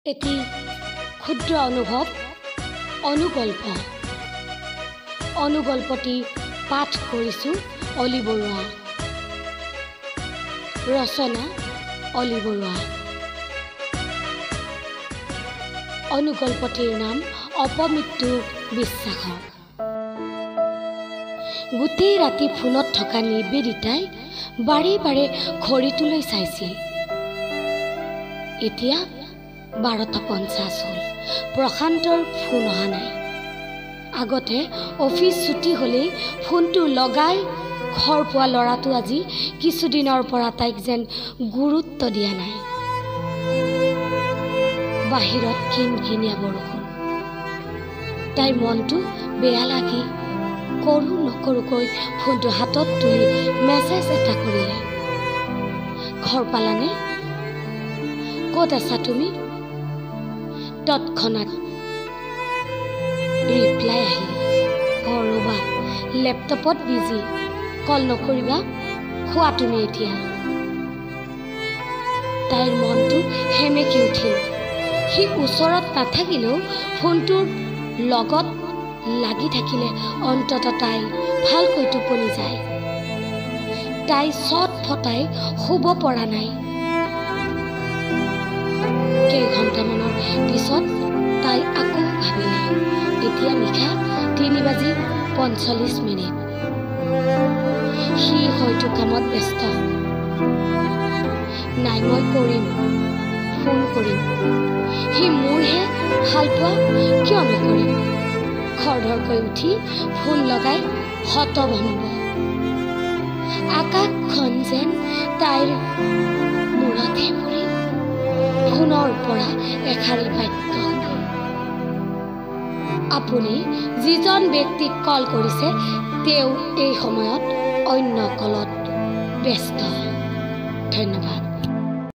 এটি ক্ষুদ্ৰ অনুভৱ অনুগল্প অনুগল্পটি পাঠ কৰিছোঁ অলি বৰুৱা ৰচনা অলি বৰুৱা অনুগল্পটিৰ নাম অপমৃত্যু বিশ্বাস গোটেই ৰাতি ফোনত থকা নিবেদিতাই বাৰে বাৰে ঘড়ীটোলৈ চাইছিল এতিয়া 12:50 হ'ল প্ৰশান্তৰ ফোন অহা নাই আগতে অফিচ ছুটি হ'লেই ফোনটো লগাই ঘৰ পোৱা ল'ৰাটো আজি কিছুদিনৰ পৰা তাইক যেন গুৰুত্ব দিয়া নাই বাহিৰত কিনকিনীয়া বৰষুণ তাইৰ মনটো বেয়া লাগি কৰো নকৰোকৈ ফোনটো হাতত তুলি মেছেজ এটা কৰিলে ঘৰ পালানে ক'ত আছা তুমি তৎক্ষণাত ৰিপ্লাই আহিল ৰ'বা লেপটপত বিজি কল নকৰিবা খোৱা তুমি এতিয়া তাইৰ মনটো হেমেকি উঠিল সি ওচৰত নাথাকিলেও ফোনটোৰ লগত লাগি থাকিলে অন্তত তাই ভালকৈ টোপনি যায় তাই চট ফটাই শুব পৰা নাই কেইঘণ্টামানৰ পিছত তাই আকৌ ভাবিলে এতিয়া নিশা 3:45 সি হয়তো কামত ব্যস্ত নাই মই কৰিম ফোন কৰিম সি মোৰহে ভাল পোৱা কিয় নকৰিম খৰধৰকৈ উঠি ফোন লগাই হতভম্ব আকাশখন যেন তাইৰ মূৰতহে পৰিল ফোনৰ পৰা এষাৰি বাক্য আপুনি যিজন ব্যক্তিক কল কৰিছে তেওঁ এই সময়ত অন্য কলত ব্যস্ত ধন্যবাদ